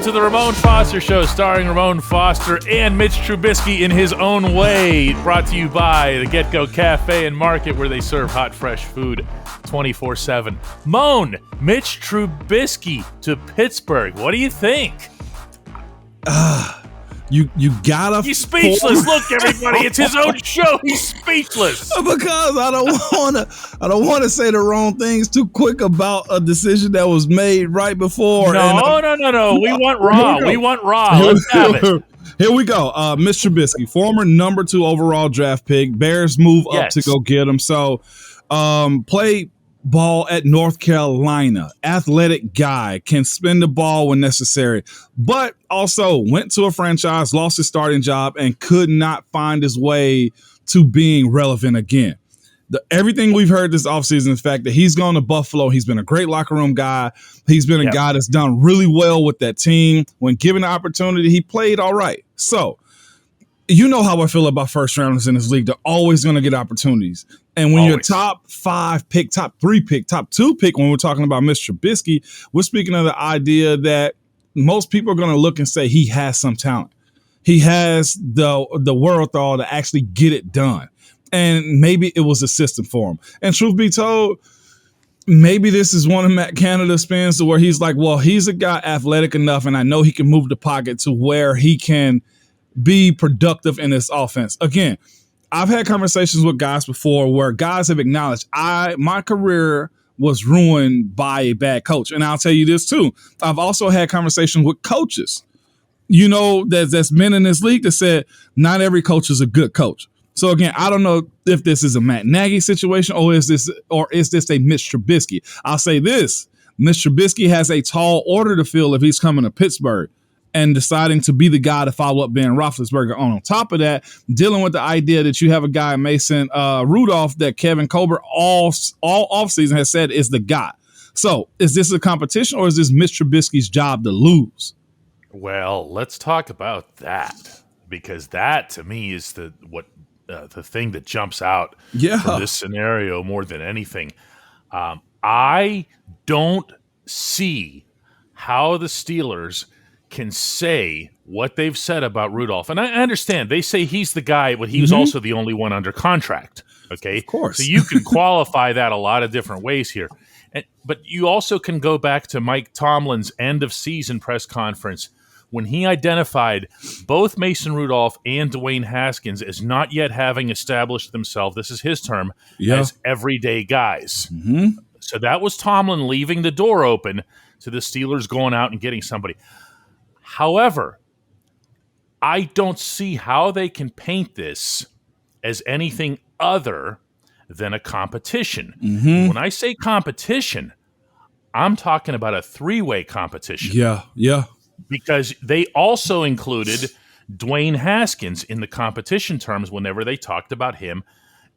to the Ramon Foster Show, starring Ramon Foster and Mitch Trubisky in his own way. Brought to you by the Get Go Cafe and Market, where they serve hot, fresh food 24/7. Moan, Mitch Trubisky to Pittsburgh. What do you think? You gotta. He's speechless. Look, everybody, it's his own show. He's speechless because I don't wanna say the wrong things too quick about a decision that was made right before. No. We want raw. We want raw. Let's have it. Here we go. Mitch Trubisky, former number 2 overall draft pick. Bears move up to go get him. So, play ball at North Carolina, athletic guy, can spin the ball when necessary, but also went to a franchise, lost his starting job, and could not find his way to being relevant again. Everything we've heard this offseason is the fact that he's gone to Buffalo. He's been a great locker room guy. He's been a guy that's done really well with that team. When given the opportunity, he played all right. So, you know how I feel about first rounders in this league. They're always going to get opportunities. And when you're top 5 pick, top 3 pick, top 2 pick, when we're talking about Mr. Trubisky, we're speaking of the idea that most people are going to look and say he has some talent. He has the wherewithal to actually get it done. And maybe it was a system for him. And truth be told, maybe this is one of Matt Canada's spins to where he's like, well, he's a guy athletic enough, and I know he can move the pocket to where he can be productive in this offense. Again, I've had conversations with guys before where guys have acknowledged my career was ruined by a bad coach. And I'll tell you this too. I've also had conversations with coaches. You know, there's men in this league that said not every coach is a good coach. So again, I don't know if this is a Matt Nagy situation or is this a Mitch Trubisky. I'll say this. Mitch Trubisky has a tall order to fill if he's coming to Pittsburgh and deciding to be the guy to follow up Ben Roethlisberger. On top of that, dealing with the idea that you have a guy, Mason Rudolph, that Kevin Colbert all offseason has said is the guy. So is this a competition or is this Mitch Trubisky's job to lose? Well, let's talk about that, because that to me is the thing that jumps out from this scenario more than anything. I don't see how the Steelers can say what they've said about Rudolph. And I understand they say he's the guy, but he was also the only one under contract. Okay. Of course. So you can qualify that a lot of different ways here. But you also can go back to Mike Tomlin's end of season press conference when he identified both Mason Rudolph and Dwayne Haskins as not yet having established themselves, this is his term, as everyday guys. Mm-hmm. So that was Tomlin leaving the door open to the Steelers going out and getting somebody. However, I don't see how they can paint this as anything other than a competition. Mm-hmm. When I say competition, I'm talking about a 3-way competition. Yeah. Because they also included Dwayne Haskins in the competition terms whenever they talked about him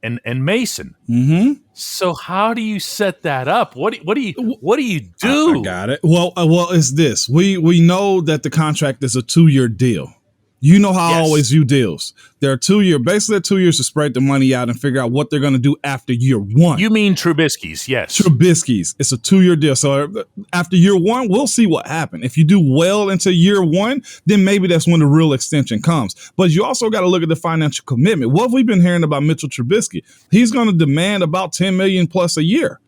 and Mason. Mm-hmm. So how do you set that up? What do you do? I got it. Well, it's this. We know that the contract is a 2-year deal. You know how I always view deals. They're 2 year, basically 2 years to spread the money out and figure out what they're going to do after year 1. You mean Trubisky's, yes. Trubisky's. It's a 2-year deal. So after year 1, we'll see what happens. If you do well into year 1, then maybe that's when the real extension comes. But you also got to look at the financial commitment. What have we been hearing about Mitchell Trubisky? He's going to demand about $10 million plus a year.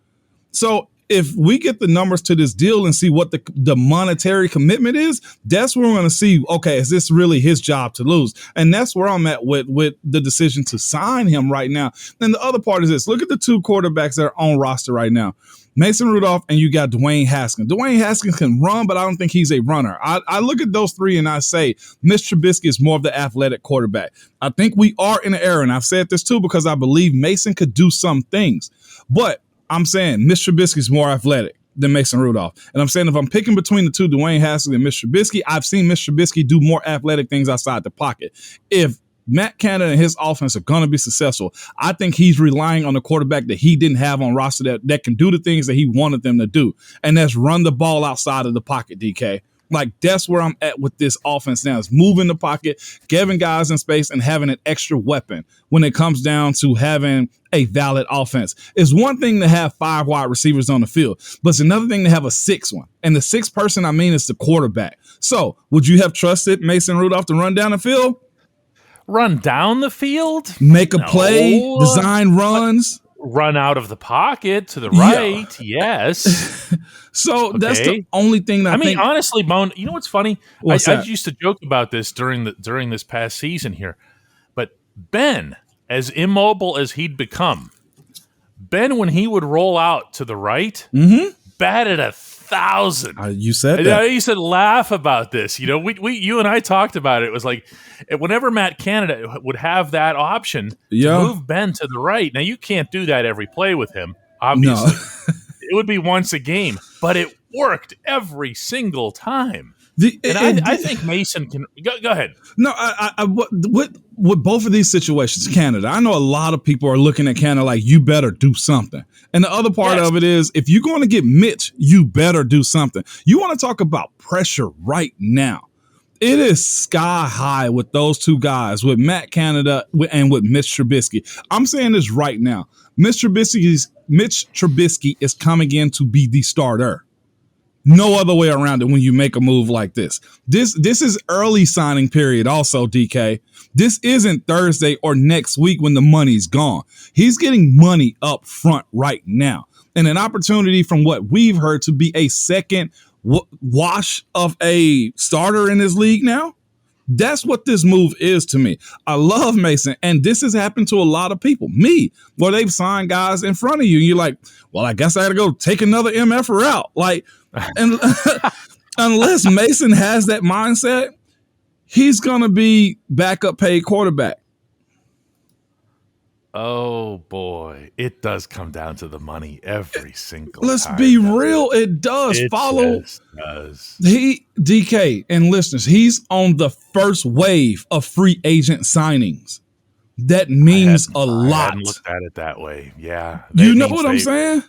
So if we get the numbers to this deal and see what the monetary commitment is, that's where we're going to see, okay, is this really his job to lose? And that's where I'm at with the decision to sign him right now. And the other part is this. Look at the 2 quarterbacks that are on roster right now. Mason Rudolph and you got Dwayne Haskins. Dwayne Haskins can run, but I don't think he's a runner. I look at those 3 and I say, Mitch Trubisky is more of the athletic quarterback. I think we are in an era, and I've said this too because I believe Mason could do some things. But I'm saying Mitch Trubisky is more athletic than Mason Rudolph. And I'm saying if I'm picking between the two, Dwayne Haskins and Mitch Trubisky, I've seen Mitch Trubisky do more athletic things outside the pocket. If Matt Canada and his offense are going to be successful, I think he's relying on a quarterback that he didn't have on roster that can do the things that he wanted them to do. And that's run the ball outside of the pocket, DK. Like, that's where I'm at with this offense now. It's moving the pocket, giving guys in space, and having an extra weapon when it comes down to having a valid offense. It's one thing to have 5 wide receivers on the field, but it's another thing to have a 6th one. And the 6th person, I mean, is the quarterback. So would you have trusted Mason Rudolph to run down the field? Run down the field? Make a play, design runs. Run out of the pocket to the right, yes. So that's the only thing that I mean, honestly, Moan, you know what's funny? I used to joke about this during this past season here, but Ben, as immobile as he'd become, Ben, when he would roll out to the right, batted 1,000. You said that. I used to laugh about this. You know, you and I talked about it. It was like whenever Matt Canada would have that option to move Ben to the right. Now, you can't do that every play with him, obviously. No. It would be once a game, but it worked every single time. I think Mason can go ahead. No, with both of these situations, Canada, I know a lot of people are looking at Canada like, you better do something. And the other part of it is, if you're going to get Mitch, you better do something. You want to talk about pressure right now. It is sky high with those two guys, with Matt Canada and with Mitch Trubisky. I'm saying this right now. Mitch Trubisky is coming in to be the starter. No other way around it when you make a move like this. This is early signing period also, DK. This isn't Thursday or next week when the money's gone. He's getting money up front right now. And an opportunity from what we've heard to be a second wash of a starter in this league now. That's what this move is to me. I love Mason, and this has happened to a lot of people. Me, where they've signed guys in front of you, and you're like, well, I guess I got to go take another MFer out. Like, and unless Mason has that mindset, he's going to be backup paid quarterback. Oh, boy. It does come down to the money every single Let's time. be real. It does. It Follow. Just does. DK and listeners, he's on the first wave of free agent signings. That means a lot. I hadn't looked at it that way. Yeah. You know what I'm saying?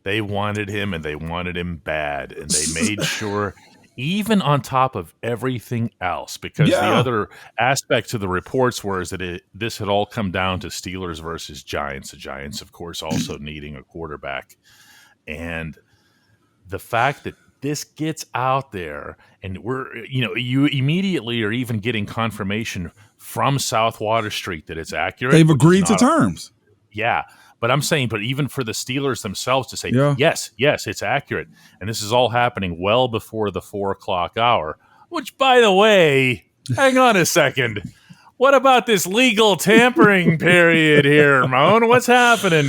They wanted him, and they wanted him bad, and they made sure, even on top of everything else, because the other aspect to the reports was that this had all come down to Steelers versus Giants. The Giants, of course, also needing a quarterback. And the fact that this gets out there, and you immediately are even getting confirmation from South Water Street that it's accurate. They've agreed to terms. Yeah. But I'm saying, even for the Steelers themselves to say, yes, it's accurate. And this is all happening well before the 4:00 hour, which, by the way, hang on a second. What about this legal tampering period here, Moan? What's happening?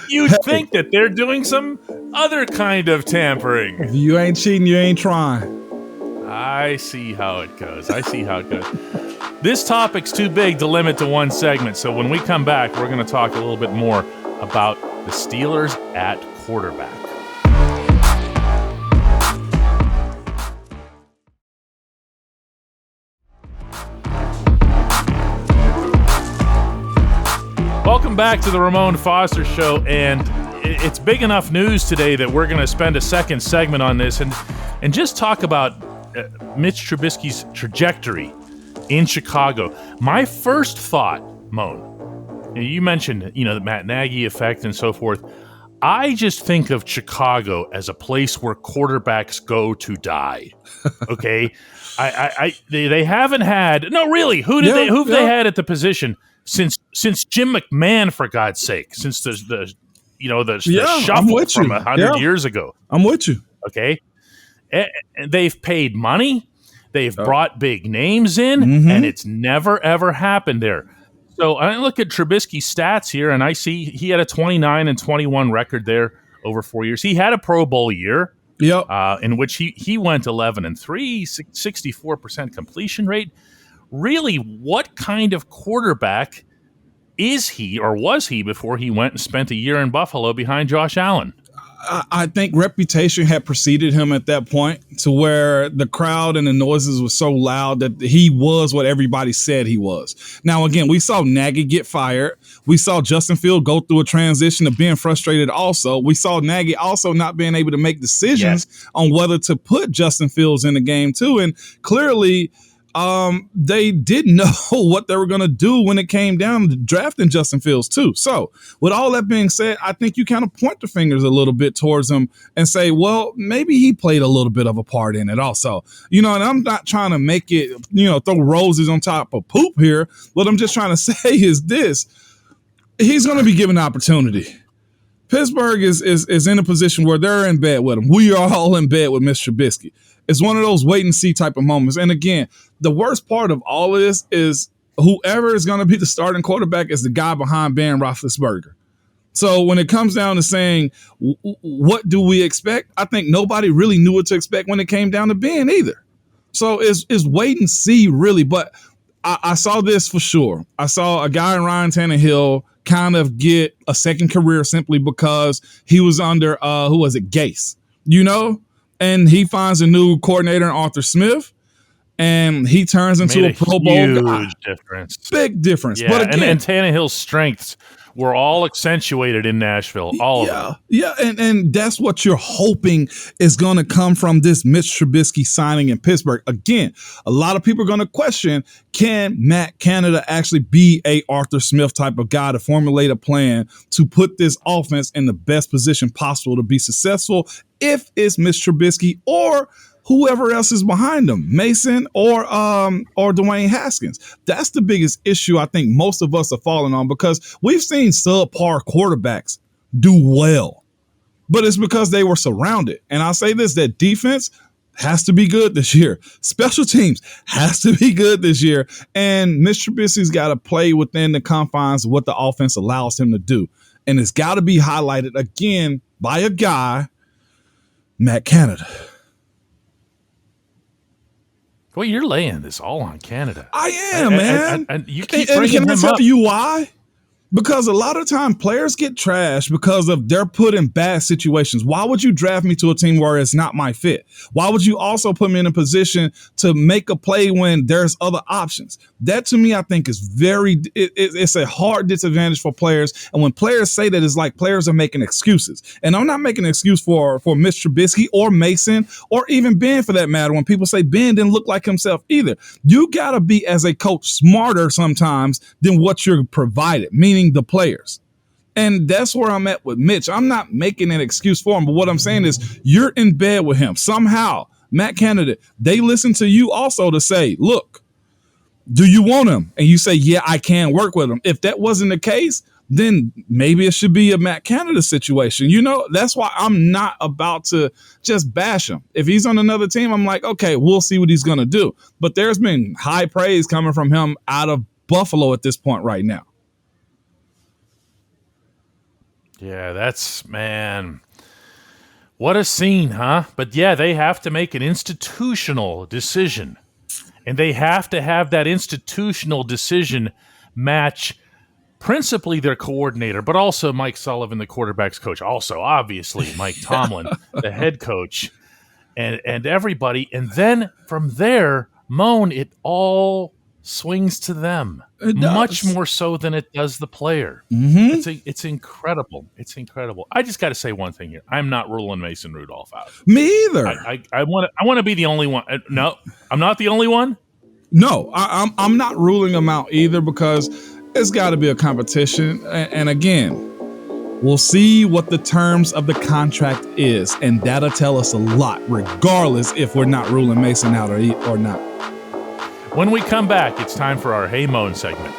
You'd think that they're doing some other kind of tampering. If you ain't cheating, you ain't trying. I see how it goes. This topic's too big to limit to one segment, so when we come back, we're going to talk a little bit more about the Steelers at quarterback. Welcome back to the Ramon Foster Show, and it's big enough news today that we're going to spend a second segment on this and just talk about Mitch Trubisky's trajectory in Chicago. My first thought, Moan, you mentioned, the Matt Nagy effect and so forth. I just think of Chicago as a place where quarterbacks go to die. Okay, they haven't had who have they had at the position since Jim McMahon, for God's sake, since the shuffle from 100 years ago. I'm with you. Okay, they've paid money. They've brought big names in, and it's never, ever happened there. So I look at Trubisky's stats here, and I see he had a 29-21 record there over 4 years. He had a Pro Bowl year, in which he went 11-3, 64% completion rate. Really, what kind of quarterback is he, or was he, before he went and spent a year in Buffalo behind Josh Allen? I think reputation had preceded him at that point, to where the crowd and the noises were so loud that he was what everybody said he was. Now, again, we saw Nagy get fired. We saw Justin Fields go through a transition of being frustrated also. We saw Nagy also not being able to make decisions on whether to put Justin Fields in the game too. And clearly, they didn't know what they were going to do when it came down to drafting Justin Fields too. So with all that being said, I think you kind of point the fingers a little bit towards him and say, well, maybe he played a little bit of a part in it also. And I'm not trying to make it, throw roses on top of poop here. What I'm just trying to say is this: he's going to be given an opportunity. Pittsburgh is in a position where they're in bed with him. We are all in bed with Mitch Trubisky. It's one of those wait and see type of moments. And again, the worst part of all of this is whoever is going to be the starting quarterback is the guy behind Ben Roethlisberger. So when it comes down to saying, what do we expect? I think nobody really knew what to expect when it came down to Ben either. So it's wait and see, really. But I saw this for sure. I saw a guy in Ryan Tannehill kind of get a second career simply because he was under, Gase, and he finds a new coordinator in Arthur Smith, and he turns into a Pro Bowl guy. Huge difference. Big difference. Yeah, but again, and Tannehill's strengths were all accentuated in Nashville. All of them. Yeah, and that's what you're hoping is going to come from this Mitch Trubisky signing in Pittsburgh. Again, a lot of people are going to question, can Matt Canada actually be a Arthur Smith type of guy to formulate a plan to put this offense in the best position possible to be successful if it's Mitch Trubisky or whoever else is behind them, Mason or Dwayne Haskins. That's the biggest issue I think most of us are falling on, because we've seen subpar quarterbacks do well, but it's because they were surrounded. And I'll say this, that defense has to be good this year. Special teams has to be good this year. And Mitch Trubisky's got to play within the confines of what the offense allows him to do. And it's got to be highlighted again by a guy, Matt Canada. Well, you're laying this all on Canada. I am, man. And you keep bringing him up. Can I tell you why? Because a lot of time players get trashed because of they're put in bad situations. Why would you draft me to a team where it's not my fit? Why would you also put me in a position to make a play when there's other options? That to me, I think is it's a hard disadvantage for players. And when players say that, it's like players are making excuses. And I'm not making an excuse for Mitch Trubisky or Mason or even Ben for that matter. When people say Ben didn't look like himself either, you got to be as a coach smarter sometimes than what you're provided, meaning the players. And that's where I'm at with Mitch. I'm not making an excuse for him, but what I'm saying is you're in bed with him. Somehow, Matt Canada, they listen to you also to say, look, do you want him? And you say, yeah, I can work with him. If that wasn't the case, then maybe it should be a Matt Canada situation. That's why I'm not about to just bash him. If he's on another team, I'm like, okay, we'll see what he's going to do. But there's been high praise coming from him out of Buffalo at this point right now. Yeah, man, what a scene, huh? But yeah, they have to make an institutional decision, and they have to have that institutional decision match principally their coordinator, but also Mike Sullivan, the quarterback's coach, also obviously Mike Tomlin, the head coach, and everybody. And then from there, Moan, it all swings to them. Much more so than it does the player. Mm-hmm. It's incredible. It's incredible. I just got to say one thing here. I'm not ruling Mason Rudolph out. Me either. I want to be the only one. No, I'm not the only one. No, I'm not ruling him out either, because it's got to be a competition. And again, we'll see what the terms of the contract is, and that'll tell us a lot, regardless if we're not ruling Mason out or not. When we come back, it's time for our Hey Mon segment.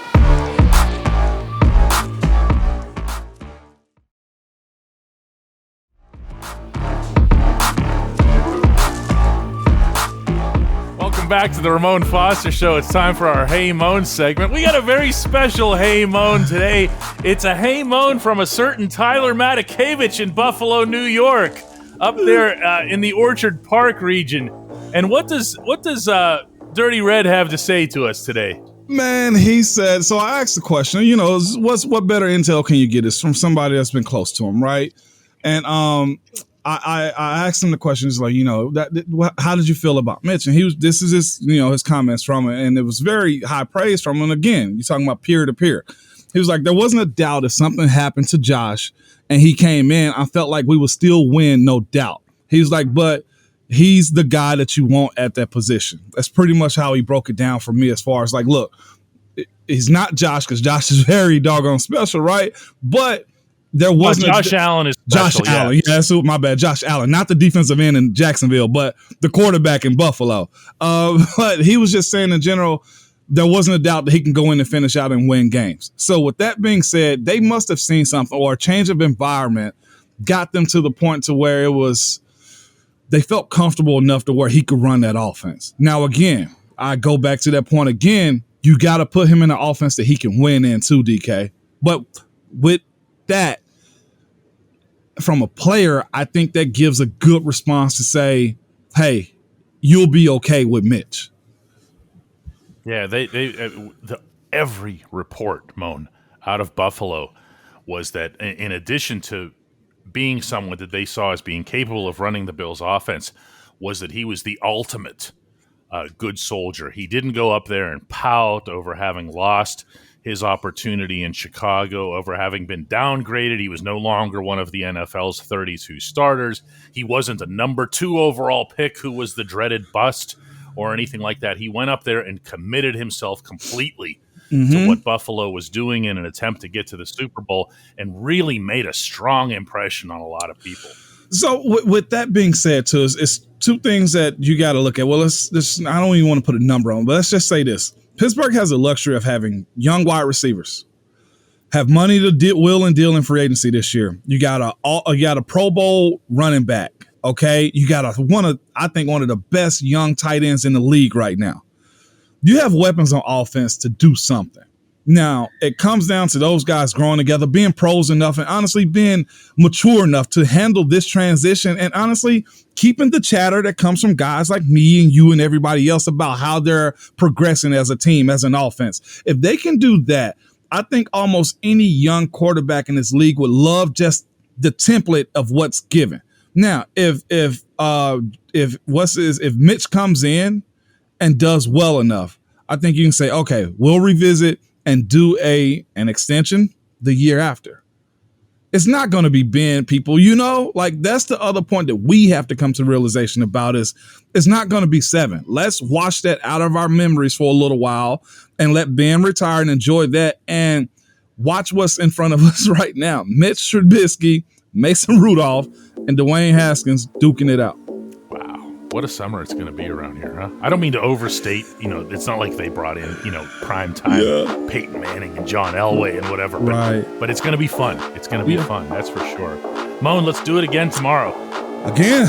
Welcome back to the Ramon Foster Show. It's time for our Hey Mon segment. We got a very special Hey Mon today. It's a Hey Mon from a certain Tyler Matakevich in Buffalo, New York, up there in the Orchard Park region. And what does Dirty Red have to say to us today? Man, he said, so I asked the question, what better intel can you get? It's from somebody that's been close to him, right? And I asked him the questions like, how did you feel about Mitch? And this is his comments from it, and it was very high praise from him. And again, you're talking about peer to peer. He was like, there wasn't a doubt if something happened to Josh and he came in, I felt like we would still win, no doubt. He was like, but he's the guy that you want at that position. That's pretty much how he broke it down for me as far as like, look, he's not Josh because Josh is very doggone special, right? But there wasn't Josh Allen is special, Josh Allen. Yeah, that's my bad. Josh Allen, not the defensive end in Jacksonville, but the quarterback in Buffalo. But he was just saying in general, there wasn't a doubt that he can go in and finish out and win games. So with that being said, they must have seen something, or a change of environment got them to the point to where they felt comfortable enough to where he could run that offense. Now, again, I go back to that point again. You got to put him in an offense that he can win in too, DK. But with that, from a player, I think that gives a good response to say, hey, you'll be okay with Mitch. Yeah, every report, Moan, out of Buffalo was that in addition to being someone that they saw as being capable of running the Bills' offense, was that he was the ultimate good soldier. He didn't go up there and pout over having lost his opportunity in Chicago, over having been downgraded. He was no longer one of the NFL's 32 starters. He wasn't a number 2 overall pick who was the dreaded bust or anything like that. He went up there and committed himself completely to what Buffalo was doing in an attempt to get to the Super Bowl, and really made a strong impression on a lot of people. So with that being said, too, it's two things that you got to look at. Well, I don't even want to put a number on, but let's just say this. Pittsburgh has the luxury of having young wide receivers, have money to will and deal in free agency this year. You got a Pro Bowl running back. Okay, you got one of the best young tight ends in the league right now. You have weapons on offense to do something. Now, it comes down to those guys growing together, being pros enough, and honestly being mature enough to handle this transition, and honestly keeping the chatter that comes from guys like me and you and everybody else about how they're progressing as a team, as an offense. If they can do that, I think almost any young quarterback in this league would love just the template of what's given. Now, if Mitch comes in and does well enough, I think you can say, okay, we'll revisit and do an extension the year after. It's not going to be Ben, people, like that's the other point that we have to come to realization about is it's not going to be 7. Let's wash that out of our memories for a little while and let Ben retire and enjoy that and watch what's in front of us right now. Mitch Trubisky, Mason Rudolph, and Dwayne Haskins duking it out. What a summer it's going to be around here, huh? I don't mean to overstate, it's not like they brought in, prime time Peyton Manning and John Elway and whatever, but it's going to be fun. It's going to be fun, that's for sure. Moan, let's do it again tomorrow. Again.